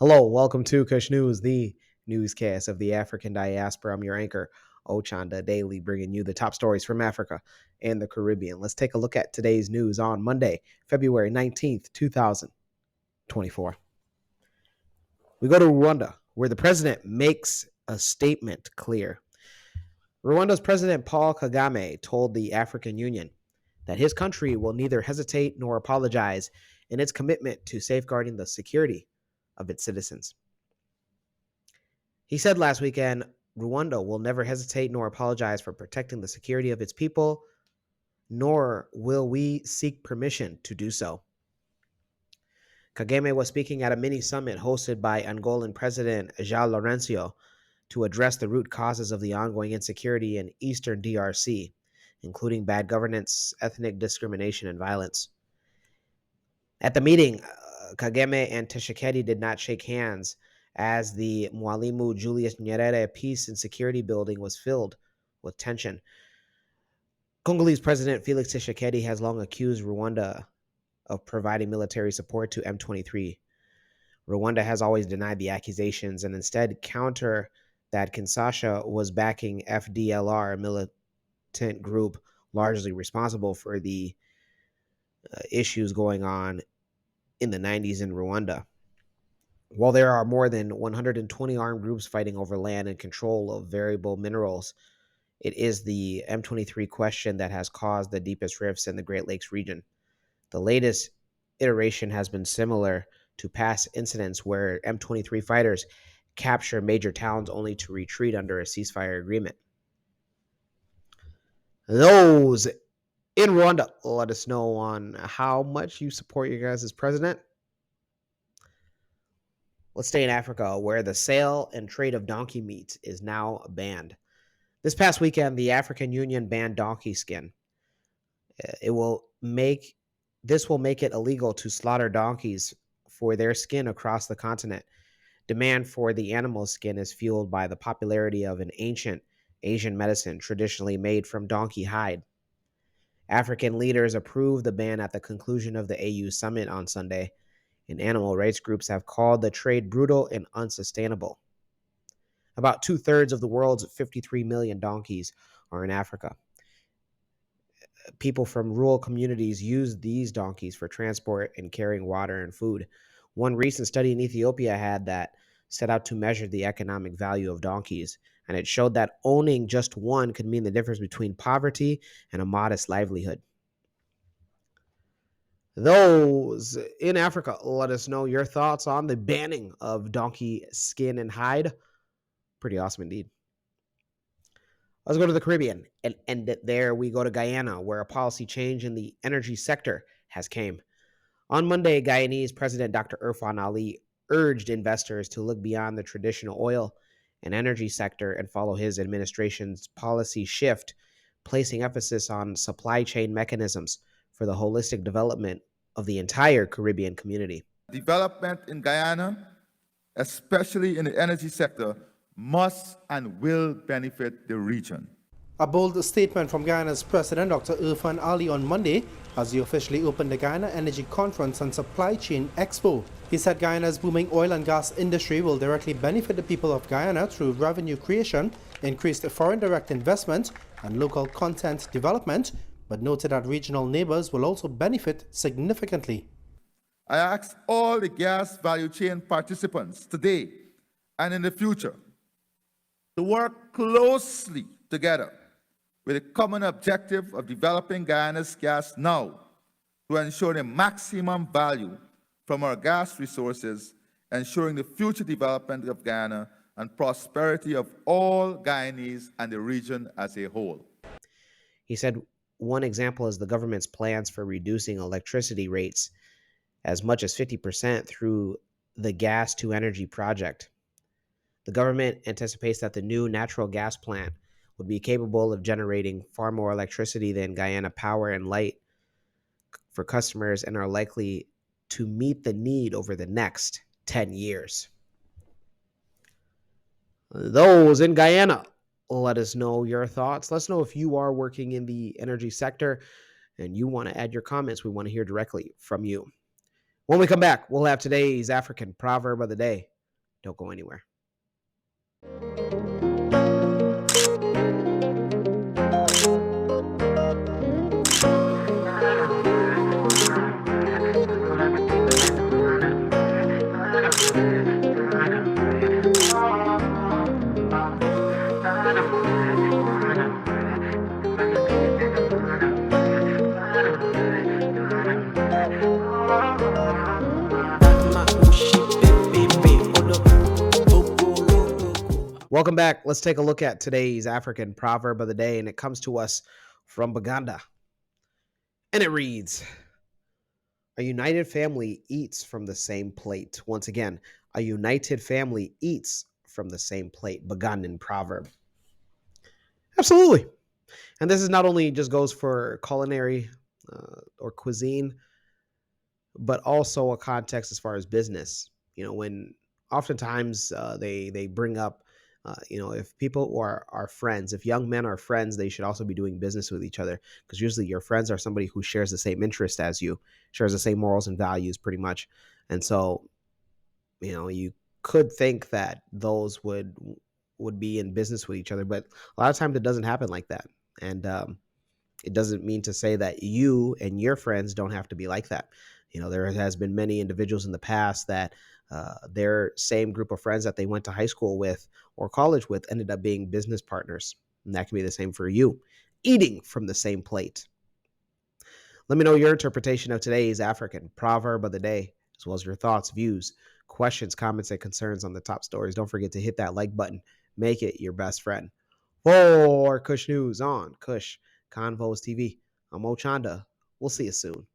Hello, welcome to Kush News, the newscast of the African diaspora. I'm your anchor, Ochanda, daily bringing you the top stories from Africa and the Caribbean. Let's take a look at today's news on Monday, February 19th, 2024. We go to Rwanda, where the president makes a statement clear. Rwanda's President Paul Kagame told the African Union that his country will neither hesitate nor apologize in its commitment to safeguarding the security of its citizens. He said last weekend, Rwanda will never hesitate nor apologize for protecting the security of its people, nor will we seek permission to do so. Kagame was speaking at a mini summit hosted by Angolan President João Lourenço to address the root causes of the ongoing insecurity in eastern DRC, including bad governance, ethnic discrimination, and violence. At the meeting, Kagame and Tshisekedi did not shake hands as the Mwalimu Julius Nyerere Peace and Security Building was filled with tension. Congolese President Felix Tshisekedi has long accused Rwanda of providing military support to M23. Rwanda has always denied the accusations and instead counter that Kinshasa was backing FDLR, a militant group largely responsible for the issues going on in the 90s in Rwanda. While there are more than 120 armed groups fighting over land and control of variable minerals, it is the M23 question that has caused the deepest rifts in the Great Lakes region. The latest iteration has been similar to past incidents where M23 fighters capture major towns only to retreat under a ceasefire agreement. Those in Rwanda, let us know on how much you support your guys' president. Let's stay in Africa, where the sale and trade of donkey meat is now banned. This past weekend, the African Union banned donkey skin. This will make it illegal to slaughter donkeys for their skin across the continent. Demand for the animal's skin is fueled by the popularity of an ancient Asian medicine traditionally made from donkey hide. African leaders approved the ban at the conclusion of the AU summit on Sunday, and animal rights groups have called the trade brutal and unsustainable. About 2/3 of the world's 53 million donkeys are in Africa. People from rural communities use these donkeys for transport and carrying water and food. One recent study in Ethiopia had that set out to measure the economic value of donkeys, and it showed that owning just one could mean the difference between poverty and a modest livelihood. Those in Africa, let us know your thoughts on the banning of donkey skin and hide. Pretty awesome indeed. Let's go to the Caribbean and end it there. We go to Guyana, where a policy change in the energy sector has came. On Monday, Guyanese President Dr. Irfan Ali urged investors to look beyond the traditional oil and energy sector and follow his administration's policy shift, placing emphasis on supply chain mechanisms for the holistic development of the entire Caribbean community. Development in Guyana, especially in the energy sector, must and will benefit the region. A bold statement from Guyana's President Dr. Irfan Ali on Monday as he officially opened the Guyana Energy Conference and Supply Chain Expo. He said Guyana's booming oil and gas industry will directly benefit the people of Guyana through revenue creation, increased foreign direct investment, and local content development, but noted that regional neighbors will also benefit significantly. I ask all the gas value chain participants today and in the future to work closely together with a common objective of developing Guyana's gas now to ensure the maximum value from our gas resources, ensuring the future development of Guyana and prosperity of all Guyanese and the region as a whole. He said one example is the government's plans for reducing electricity rates as much as 50% through the Gas to Energy project. The government anticipates that the new natural gas plant would be capable of generating far more electricity than Guyana Power and Light for customers and are likely to meet the need over the next 10 years. Those in Guyana, let us know your thoughts. Let us know if you are working in the energy sector and you want to add your comments. We want to hear directly from you. When we come back, we'll have today's African proverb of the day. Don't go anywhere. Welcome back. Let's take a look at today's African proverb of the day, and it comes to us from Baganda. And it reads, a united family eats from the same plate. Once again, a united family eats from the same plate. Bagandan proverb. Absolutely. And this is not only just goes for culinary or cuisine, but also a context as far as business. When oftentimes they bring up, if people are friends, if young men are friends, they should also be doing business with each other, because usually your friends are somebody who shares the same interest as you, shares the same morals and values, pretty much. And so, you could think that those would be in business with each other, but a lot of times it doesn't happen like that. And it doesn't mean to say that you and your friends don't have to be like that. There has been many individuals in the past that their same group of friends that they went to high school with or college with ended up being business partners. And that can be the same for you, eating from the same plate. Let me know your interpretation of today's African proverb of the day, as well as your thoughts, views, questions, comments, and concerns on the top stories. Don't forget to hit that like button. Make it your best friend. For Kush News on Kush Convos TV, I'm Ochanda. We'll see you soon.